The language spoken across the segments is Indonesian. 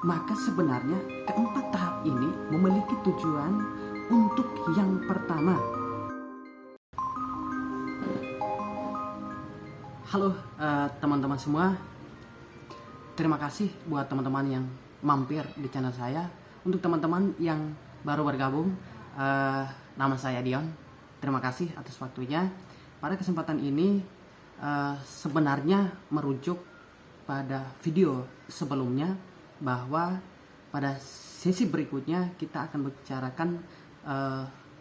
Maka sebenarnya keempat tahap ini memiliki tujuan untuk yang pertama. Halo teman-teman semua, terima kasih buat teman-teman yang mampir di channel saya. Untuk teman-teman yang baru bergabung, nama saya Dion. Terima kasih atas waktunya. Pada kesempatan ini sebenarnya merujuk pada video sebelumnya, bahwa pada sesi berikutnya kita akan membicarakan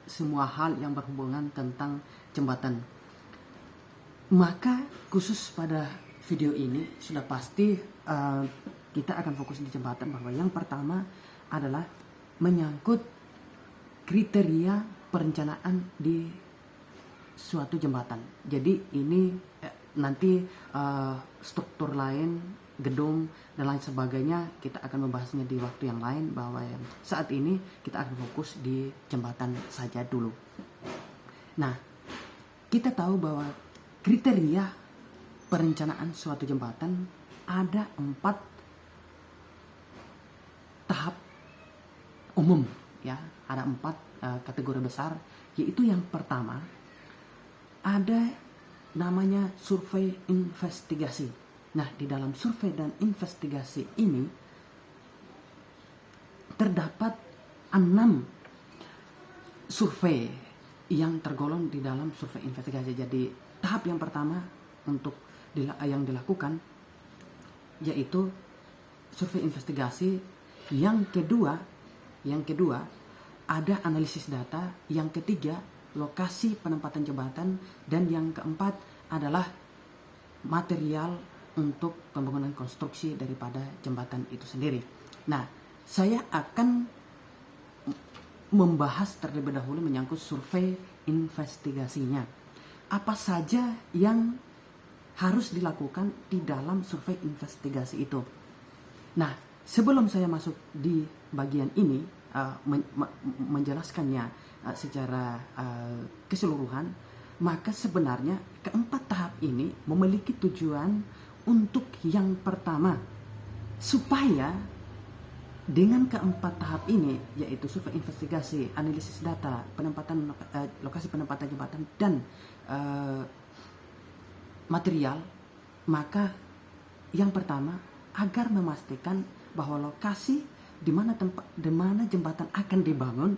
semua hal yang berhubungan tentang jembatan. Maka khusus pada video ini sudah pasti kita akan fokus di jembatan, bahwa yang pertama adalah menyangkut kriteria perencanaan di suatu jembatan. Jadi ini nanti struktur lain, gedung dan lain sebagainya kita akan membahasnya di waktu yang lain, bahwa yang saat ini kita akan fokus di jembatan saja dulu. Nah, kita tahu bahwa kriteria perencanaan suatu jembatan ada 4 tahap umum, ya. Ada 4 kategori besar, yaitu yang pertama ada namanya survei investigasi. Nah, di dalam survei dan investigasi ini terdapat 6 survei yang tergolong di dalam survei investigasi. Jadi tahap yang pertama untuk yang dilakukan yaitu survei investigasi. Yang kedua ada analisis data. Yang ketiga lokasi penempatan jembatan, dan yang keempat adalah material untuk pembangunan konstruksi daripada jembatan itu sendiri. Nah, saya akan membahas terlebih dahulu menyangkut survei investigasinya. Apa saja yang harus dilakukan di dalam survei investigasi itu. Nah, sebelum saya masuk di bagian ini, menjelaskannya secara keseluruhan, maka sebenarnya keempat tahap ini memiliki tujuan untuk yang pertama, supaya dengan keempat tahap ini, yaitu survei investigasi, analisis data, penempatan lokasi penempatan jembatan, dan material, maka yang pertama agar memastikan bahwa lokasi di mana jembatan akan dibangun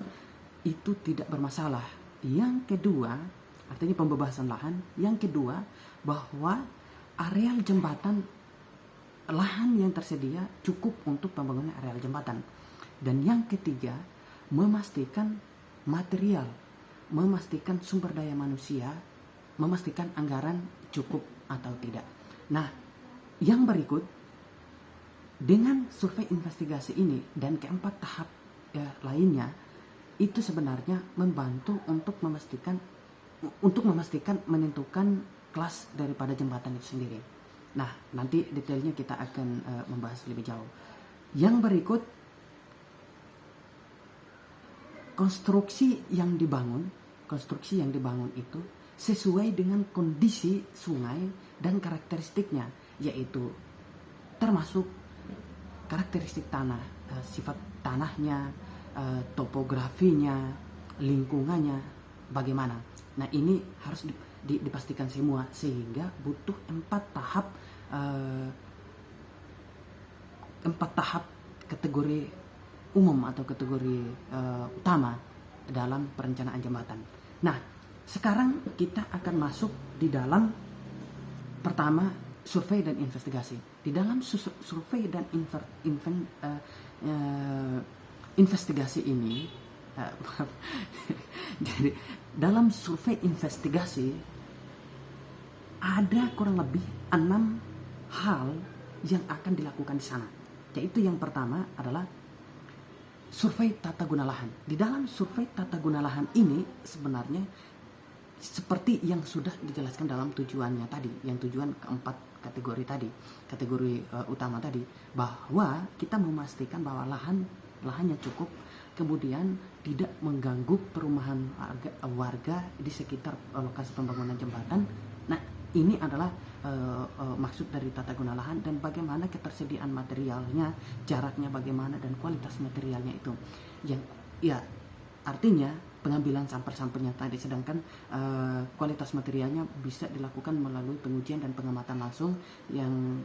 itu tidak bermasalah. Yang kedua, artinya pembebasan lahan. Yang kedua, bahwa areal jembatan, lahan yang tersedia cukup untuk pembangunan areal jembatan. Dan yang ketiga, memastikan material, memastikan sumber daya manusia, memastikan anggaran cukup atau tidak. Nah, yang berikut, dengan survei investigasi ini dan keempat tahap lainnya, itu sebenarnya membantu untuk memastikan menentukan kelas daripada jembatan itu sendiri. Nah, nanti detailnya kita akan membahas lebih jauh. Yang berikut, konstruksi yang dibangun itu sesuai dengan kondisi sungai dan karakteristiknya, yaitu termasuk karakteristik tanah, sifat tanahnya, topografinya, lingkungannya bagaimana. Nah, ini harus dipastikan semua, sehingga butuh 4 tahap kategori umum atau kategori utama dalam perencanaan jembatan. Nah, sekarang kita akan masuk di dalam pertama, survei dan investigasi. Di dalam survei dan investigasi ini, jadi dalam survei investigasi ada kurang lebih 6 hal yang akan dilakukan di sana. Yaitu yang pertama adalah survei tata guna lahan. Di dalam survei tata guna lahan ini sebenarnya seperti yang sudah dijelaskan dalam tujuannya tadi, yang tujuan keempat kategori tadi, kategori utama tadi, bahwa kita memastikan bahwa lahannya cukup, kemudian tidak mengganggu perumahan warga di sekitar lokasi pembangunan jembatan. Nah, ini adalah maksud dari tata guna lahan dan bagaimana ketersediaan materialnya, jaraknya bagaimana dan kualitas materialnya itu. Yang ya artinya pengambilan sampel-sampelnya tadi, sedangkan kualitas materialnya bisa dilakukan melalui pengujian dan pengamatan langsung yang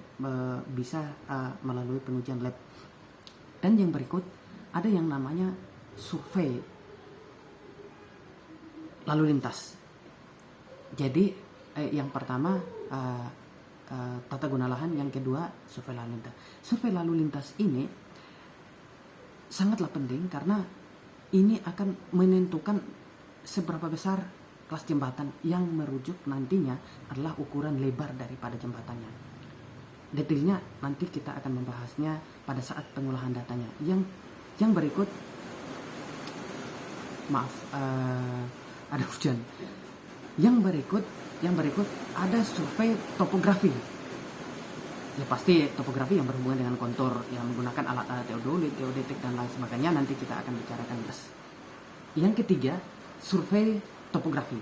bisa melalui pengujian lab. Dan yang berikut ada yang namanya survei lalu lintas. Jadi yang pertama tata guna lahan, yang kedua survei lalu lintas. Survei lalu lintas ini sangatlah penting karena ini akan menentukan seberapa besar kelas jembatan, yang merujuk nantinya adalah ukuran lebar daripada jembatannya. Detailnya nanti kita akan membahasnya pada saat pengolahan datanya. Yang berikut, maaf, ada hujan. Yang berikut ada survei topografi. Ya pasti topografi yang berhubungan dengan kontur yang menggunakan alat-alat teodolit, geodetik dan lain sebagainya, nanti kita akan bicarakan. Yang ketiga, survei topografi.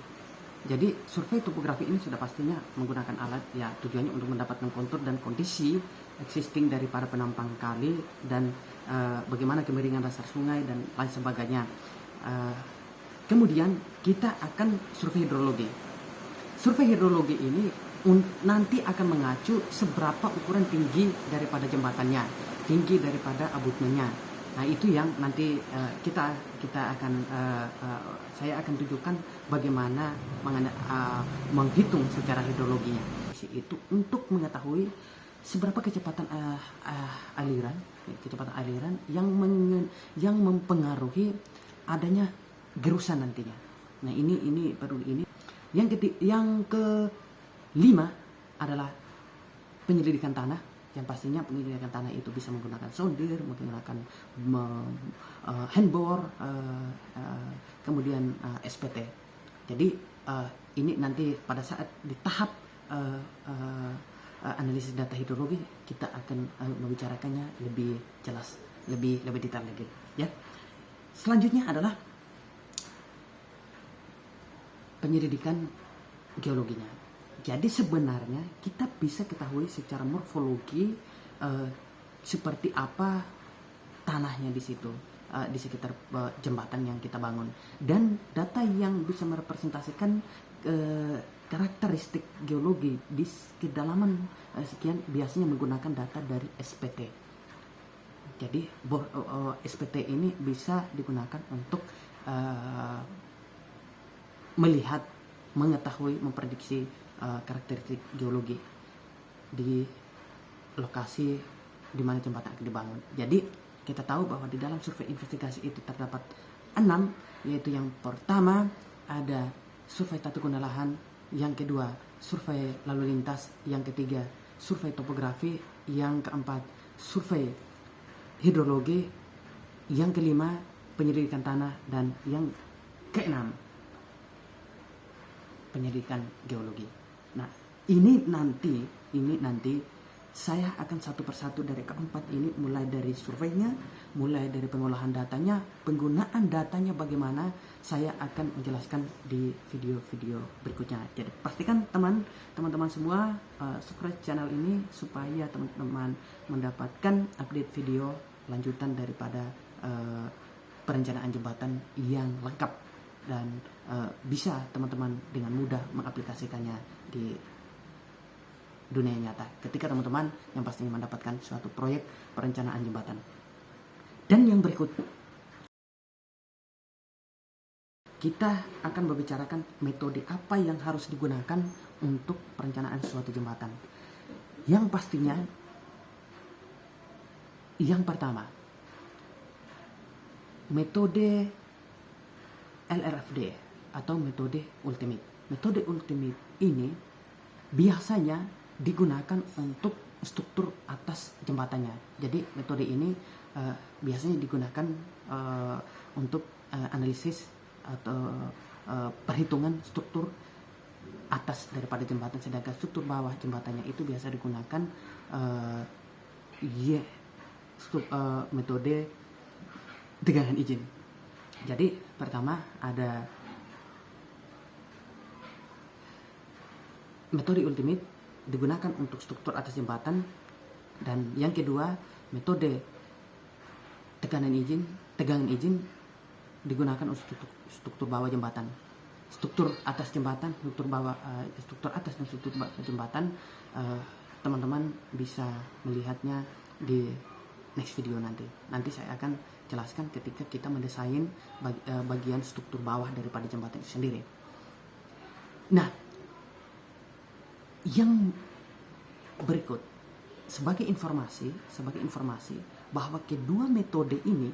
Jadi survei topografi ini sudah pastinya menggunakan alat, ya tujuannya untuk mendapatkan kontur dan kondisi existing dari para penampang kali dan bagaimana kemiringan dasar sungai dan lain sebagainya. Kemudian kita akan survei hidrologi. Survei hidrologi ini nanti akan mengacu seberapa ukuran tinggi daripada jembatannya, tinggi daripada abutmennya. Nah itu yang nanti saya akan tunjukkan bagaimana menghitung secara hidrologinya. Itu untuk mengetahui seberapa kecepatan aliran yang mempengaruhi adanya gerusan nantinya. Nah ini perlu ini. Yang kelima adalah penyelidikan tanah, yang pastinya penyelidikan tanah itu bisa menggunakan sondir, menggunakan handbore, kemudian SPT. Jadi ini nanti pada saat di tahap analisis data hidrologi kita akan membicarakannya lebih jelas, lebih detail lagi. Ya. Selanjutnya adalah penyelidikan geologinya. Jadi sebenarnya kita bisa ketahui secara morfologi seperti apa tanahnya di situ, di sekitar jembatan yang kita bangun, dan data yang bisa merepresentasikan karakteristik geologi di kedalaman sekian biasanya menggunakan data dari SPT. Jadi SPT ini bisa digunakan untuk melihat, mengetahui, memprediksi karakteristik geologi di lokasi di mana jembatan akan dibangun. Jadi kita tahu bahwa di dalam survei investigasi itu terdapat 6, yaitu yang pertama ada survei tata guna lahan, yang kedua survei lalu lintas, yang ketiga survei topografi, yang keempat survei hidrologi, yang kelima penyelidikan tanah, dan yang keenam penyelidikan geologi. Nah, ini nanti saya akan satu persatu dari keempat ini, mulai dari surveinya, mulai dari pengolahan datanya, penggunaan datanya bagaimana, saya akan menjelaskan di video-video berikutnya. Jadi pastikan teman-teman semua subscribe channel ini supaya teman-teman mendapatkan update video lanjutan daripada perencanaan jembatan yang lengkap dan bisa teman-teman dengan mudah mengaplikasikannya di dunia nyata ketika teman-teman yang pastinya mendapatkan suatu proyek perencanaan jembatan. Dan yang berikut, kita akan membicarakan metode apa yang harus digunakan untuk perencanaan suatu jembatan. Yang pastinya yang pertama, metode LRFD atau metode ultimate. Metode ultimate ini biasanya digunakan untuk struktur atas jembatannya. Jadi metode ini biasanya digunakan untuk analisis atau perhitungan struktur atas daripada jembatan, sedangkan struktur bawah jembatannya itu biasa digunakan metode tegangan izin. Jadi pertama ada metode ultimate digunakan untuk struktur atas jembatan, dan yang kedua metode tegangan izin digunakan untuk struktur bawah jembatan. Struktur atas jembatan, struktur bawah, struktur atas dan struktur bawah jembatan, teman-teman bisa melihatnya di next video nanti. Nanti saya akan jelaskan ketika kita mendesain bagian struktur bawah daripada jembatan itu sendiri. Nah, yang berikut sebagai informasi bahwa kedua metode ini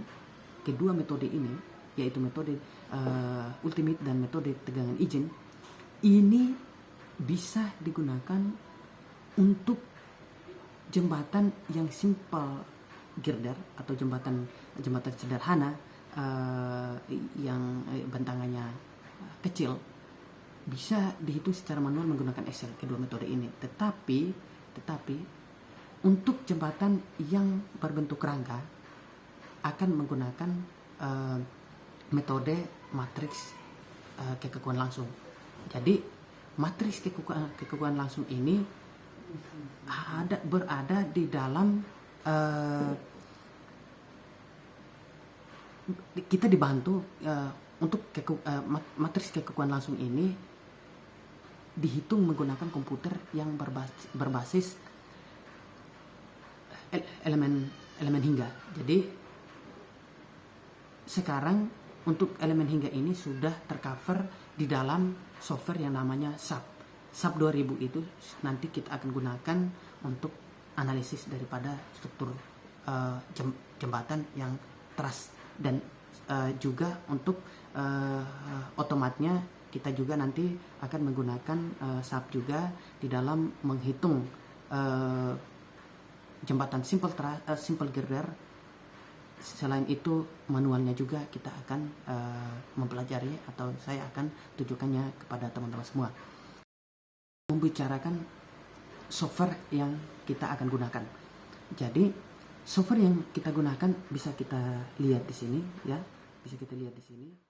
yaitu metode ultimate dan metode tegangan izin ini bisa digunakan untuk jembatan yang simple girder atau jembatan sederhana yang bentangannya kecil, bisa dihitung secara manual menggunakan Excel kedua metode ini. Tetapi untuk jembatan yang berbentuk rangka akan menggunakan metode matriks kekuatan langsung. Jadi matriks kekuatan langsung ini berada di dalam kita dibantu untuk matriks kekuatan langsung ini dihitung menggunakan komputer yang berbasis elemen hingga. Jadi sekarang untuk elemen hingga ini sudah tercover di dalam software yang namanya SAP 2000. Itu nanti kita akan gunakan untuk analisis daripada struktur jembatan yang truss, dan juga untuk otomatnya kita juga nanti akan menggunakan SAP juga di dalam menghitung jembatan simple girder. Selain itu manualnya juga kita akan mempelajari, atau saya akan tunjukkannya kepada teman-teman semua. Membicarakan software yang kita akan gunakan. Jadi software yang kita gunakan bisa kita lihat di sini ya, bisa kita lihat di sini.